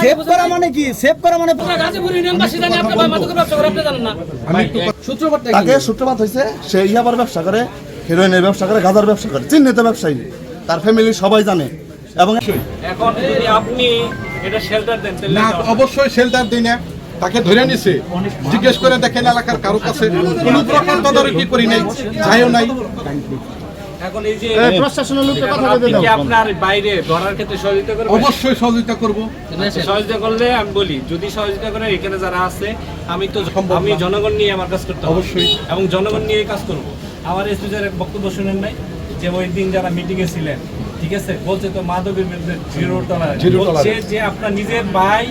Save করা মানে কি? সেভ করা মানে তাকে সূত্রপাত হয়েছে সে ইয়াবার ব্যবসা করে, হেরোইনের ব্যবসা করে, গাঁজার ব্যবসা করে, চিহ্নিত ব্যবসায়ী, তার ফ্যামিলি সবাই জানে। এবং এখন যদি আপনি এটা শেল্টার দেন তাহলে না, অবশ্যই শেল্টার দিই না, তাকে ধরে নিছে, জিজ্ঞেস করে দেখেন এলাকার কারো কাছে কোনো প্রকার তদারকি করি নাই, যাইও নাই। এখন এই যে প্রশাসনের লোককে কথা বলতে দাও, আপনার বাইরে ধরার ক্ষেত্রে সহযোগিতা করবে? অবশ্যই সহযোগিতা করব। সহযোগিতা করলে আমি বলি, যদি সহযোগিতা করে এখানে যারা আছে, আমি তো আমি জনগণ নিয়ে আমার কাজ করতে হবে অবশ্যই, এবং জনগণ নিয়ে কাজ করব। আমার এসপি স্যারের বক্তব্য শুনেন নাই যে ওই দিন যারা মিটিং এ ছিলেন, ঠিক আছে, বলছে তো মাদকের বিরুদ্ধে জিরো টলারেন্স, বলছে যে আপনার নিজের ভাই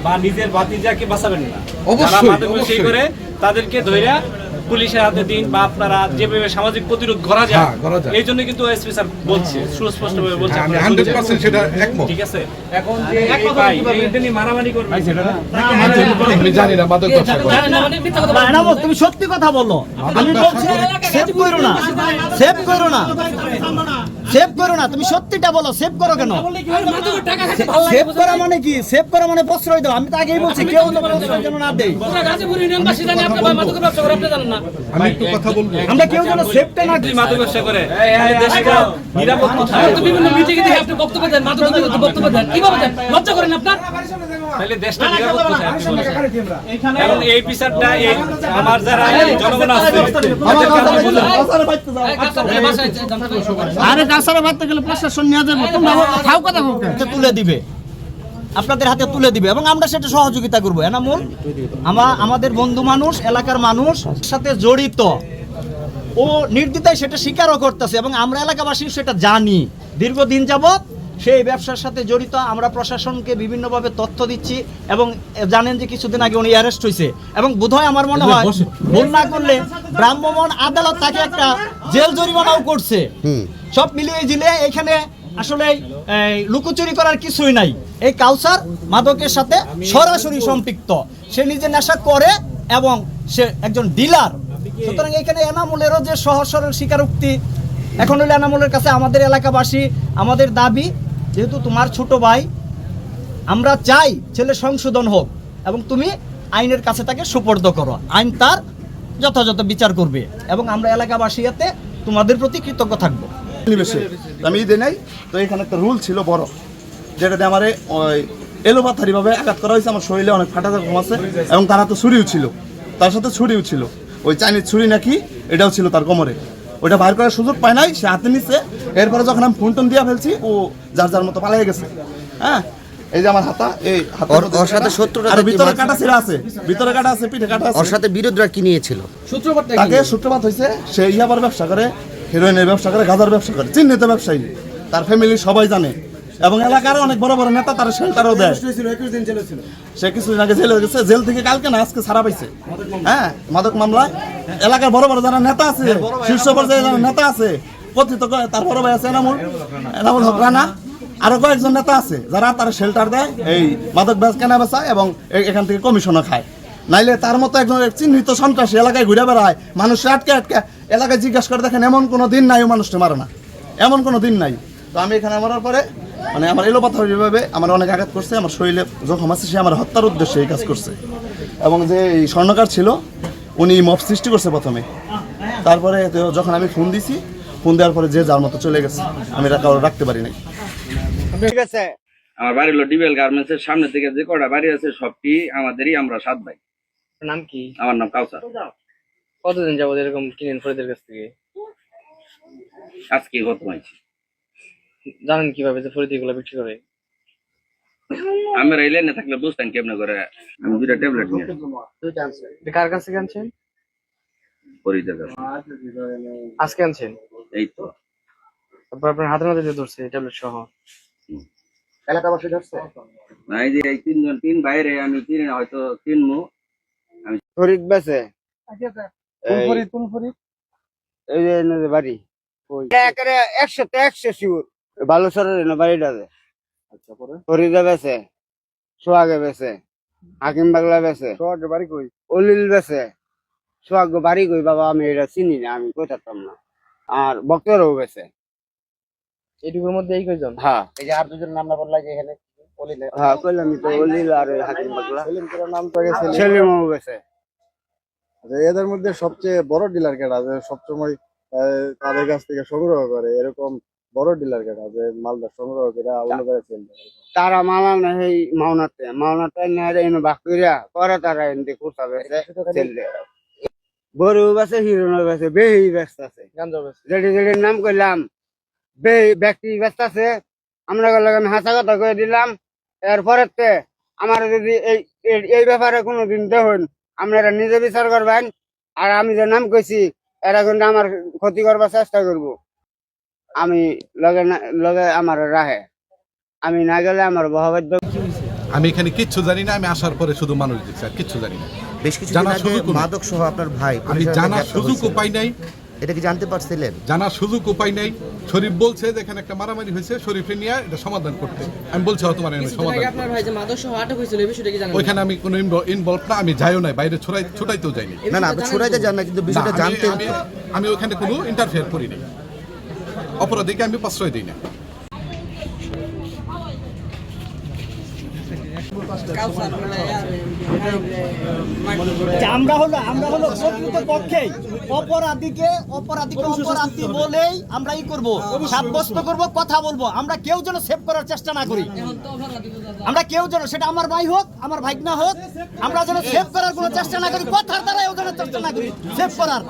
বা নিজের ভাতিজাকে বাঁচাবেন না, যারা মাদক ব্যবসায়ী করে তাদেরকে ধইরা পুলিশের হাতে দিন, বা আপনারা যেভাবে সামাজিক প্রতিরোধ করা যায় এই জন্য কিন্তু এসপি স্যার বলছে, সুস্পষ্টভাবে বলছে, আমি 100% সেটা একমত। ঠিক আছে। এখন যে এই ভাই এইটা নিয়ে মারামারি করবে সেটা না, আমি জানি না মাদক ব্যবসা করে। এনামুল, তুমি সত্যি কথা বলো। আমি বলছি সেভ করো না, সেভ করো না, সেভ করো না, তুমি সত্যিটা বলো। সেভ করো কেন? সেভ করা মানে কি? সেভ করা মানে প্রশ্রয় দাও। আমি তো আগেই বলছি কেউ তো প্রশ্রয় যেন না দেই। আমি একটু কথা বলবো, আমরা কেউ যেন সেভটা না দিই। মাদক ব্যবসা করে দেশটা নিরাপদ কোথায়? বিভিন্ন মিটিং এ আপনি বক্তব্য দেন, মাদক বক্তব্য দেন, কিভাবে দেন? লজ্জা করেন আপনার? তাহলে দেশটা নিরাপদ কোথায়? এখন এই বিচারটা এই আমার যারা জনগণ আছে আরে কাছাড়ে ভাবতে গেলে প্রশাসন নিয়ে যাবে, তোমরা খাও কথা বলতে তুলে দিবে, আপনাদের হাতে তুলে দিবে এবং আমরা সেটা সহযোগিতা করবো। এনামুল আমাদের বন্ধু মানুষ, এলাকার মানুষ সাথে জড়িত, ও নির্দ্বিধায় সেটা স্বীকারও করতেছে এবং আমরা এলাকাবাসী সেটা জানি। দীর্ঘদিন যাবৎ সেই ব্যবসার সাথে জড়িত। আমরা প্রশাসনকে বিভিন্নভাবে তথ্য দিচ্ছি এবং জানেন যে কিছুদিন আগে উনি অ্যারেস্ট হয়েছে এবং বোধহয় আমার মনে হয় ভুল না করলে ভ্রাম্যমাণ আদালত তাকে একটা জেল জরিমানাও করছে। সব মিলিয়ে জিলে এখানে আসলে লুকোচুরি করার কিছুই নাই। এই কাউসার মাদকের সাথে সরাসরি সম্পৃক্ত, সে নিজে নেশা করে এবং সে একজন ডিলার। সুতরাং এখানে এনামুলেরও যে সহজ সরল স্বীকারোক্তি, এখন হলে এনামুলের কাছে আমাদের এলাকাবাসী, আমাদের দাবি, যেহেতু তোমার ছোট ভাই, আমরা চাই ছেলে সংশোধন হোক এবং তুমি আইনের কাছে তাকে সুপর্দ করো, আইন তার যথাযথ বিচার করবে এবং আমরা এলাকাবাসী এতে তোমাদের প্রতি কৃতজ্ঞ থাকবো। আমি ঈদে নাই তো এখানে একটা রুল ছিল বড়, যেটাতে আমার ওই এলোপাথারিভাবে আঘাত করা হয়েছে। আমার শরীরে অনেক ফাটা জখম আছে এবং তার হাতে ছুরিও ছিল, তার সাথে ছুরিও ছিল, ওই চাইনিজ ছুরি নাকি এটাও ছিল তার কোমরে। ওইটা বাইর করার সুযোগ পায় নাই, সে হাতে নিচ্ছে। এরপরে যখন আমি ফোন টোন দিয়ে ফেলছি, ও যার যার মতো পালিয়ে গেছে। হ্যাঁ, এই যে আমার হাতা, এই ওর সাথে শত্রুতা, আর ভিতরে কাটা ছিল আছে, ভিতরে কাটা আছে, পিঠে কাটা আছে। ওর সাথে বিরোধরা কি নিয়েছিল? তাকে সূত্রপাত হয়েছে সে ইয়াবার ব্যবসা করে, হেরোইনের ব্যবসা করে, গাঁজার ব্যবসা করে, চিহ্নিত ব্যবসায়ী, তার ফ্যামিলি সবাই জানে এবং এলাকার অনেক বড় বড় নেতা তার শেল্টারও দেয়। সে কিছুদিন আগে জেলে গেছে, জেল থেকে কালকে না আজকে ছাড়া পাইছে। হ্যাঁ, মাদক মামলায় এলাকার বড় বড় যারা নেতা আছে, শীর্ষ পর্যায়ে যারা নেতা আছে, কথিত তার বড় ভাই আছে এনামুল হক রানা, আরো কয়েকজন নেতা আছে যারা তার শেল্টার দেয়, এই মাদক কেনা বেচা এবং এখান থেকে কমিশনও খায়। নাইলে তার মতো একজন চিহ্নিত সন্ত্রাসী এলাকায় ঘুরে বেড়ায়, মানুষ আটকে আটকে এলাকায় জিজ্ঞাসা করে দেখেন, এমন কোনো দিন নাই ও মানুষটা মারে না, এমন কোনো দিন নাই। তো আমি এখানে মারার পরে মানে আমার এলোপাথারিভাবে আমার অনেক আঘাত করছে, আমার শরীরে জখম আছে, সে আমার হত্যার উদ্দেশ্যে এই কাজ করছে। এবং যে এই স্বর্ণকার ছিল উনি মব সৃষ্টি করছে প্রথমে, তারপরে যখন আমি ফোন দিছি, ফোন দেওয়ার পরে যে যার মতো চলে গেছে, আমি রাখতে পারি নাই। ঠিক আছে, আমার বাড়ি হলো ডিবেল গার্মেন্টস এর সামনে থেকে যে কটা বাড়ি আছে সবটি আমাদেরই, আমরা 7 ভাই। নাম কি? আমার নাম কাউসার। কতদিন যাবো এরকম কিনেন ফরিদের কাছ থেকে? আজকে গত হয়েছে। জানেন কিভাবে যে ফরিদ এগুলো বিক্রি করে? আমি এই লাইনে থাকলে বুঝতাম কেমনে করে। আমি 2টা ট্যাবলেট নিয়ে কার কাছ থেকে আনছেন? ফরিদের কাছে। আজকে আনছেন? এই তো। তারপর আপনার হাতের মধ্যে দিয়ে ধরছে ট্যাবলেট সহ? এলাকাবাসী ধরছে না, এই যে এই 3 বাইরে আমি চিনি না, হয়তো চিনমু। আমি ফরিদ বেছে কোন ফরিদ? এই যে বাড়ি একেবারে 100 শিওর ভালো সরের বাড়িটা। আচ্ছা, পরে ফরিদা বেছে, সোহাগে বেছে, হাকিম বাগলা বেছে, সোহাগে বাড়ি কই? অলিল বেছে। সোহাগ বাড়ি কই বাবা আমি এটা চিনি না, আমি কই থাকতাম না। আর বক্তরও বেছে। এইটুকুর মধ্যে এই কয়জন? হ্যাঁ, এই যে আর দুজন নাম না বললা যে এখানে হ্যাঁ কইলাম তো অলিল আর ওই হাকিম পাগলা সেলিমও গেছে। এদের মধ্যে সবচেয়ে বড় ডিলার কেটা যে সবসময় তাদের কাছ থেকে সংগ্রহ করে, এরকম বড় ডিলার কেটা যে মালটা সংগ্রহ করে অন্য জায়গায় সেল করে? তারা মালা না এই মাওনাতে নেড়ে এনে বাক করিয়া পরে তারা এনে খুঁজা বেছে সেল দেয়। গরু বেছে, হিরোনো বেছে, বেহি ব্যস্ত আছে, যেটি যেটির নাম কইলাম বেহি ব্যক্তি ব্যস্ত আছে। আমরা আমি হাসা কথা কয়ে দিলাম। এরপরে আমার যদি এই ব্যাপারে কোনোদিন দেখুন, আপনারা নিজে বিচার করবেন। আর আমি যে নাম কইছি এরা কিন্তু আমার ক্ষতি করবার চেষ্টা করব। আমি লগে আমার রাহে, আমি না গেলে আমার বহবাদ্য। আমি এখানে কিচ্ছু জানি না, আমি আসার পরে শুধু মানুষ দেখছি, আর কিচ্ছু জানি না। বেশ কিছু জানার আগে সুযোগও নেই। মাদক সহ আপনার ভাই আমি পুলিশের হাতে জানার গ্রেপ্তার সুযোগও হয়েছে। পাই নাই, এটা কি জানতে পারছিলেন? জানার সুযোগ উপায় নাই। শরীফ বলছে যে এখানে একটা মারামারি হয়েছে, শরীফে নিয়ে এটা সমাধান করতে। আমি বলছি হয়তো মানে সমাধান করতে। আপনার ভাই যে মাদক সহ আটক হয়েছিল এই বিষয়টা কি জানেন? ওইখানে আমি কোনো ইনভলভ না, আমি যাইও নাই, বাইরে ছোটাইতেও যাইনি। না আপনি ছড়াইতে যান না, কিন্তু বিষয়টা না, জানতেন। আমি ওখানে কোনো ইন্টারফেয়ার করি নাই, অপরাধীকে আমি প্রশ্রয় দিই না। আমরা হলো প্রকৃত পক্ষে অপরাধীকে অপরাধী বলেই আমরা করব, সাব্যস্ত করব, কথা বলবো। আমরা কেউ যেন সেভ করার চেষ্টা না করি। আমরা কেউ যেন, সেটা আমার ভাই হোক, আমার ভাইগনা হোক, আমরা যেন সেভ করার কোনো চেষ্টা না করি, কথার দ্বারা ও যেন চেষ্টা না করি সেভ করার।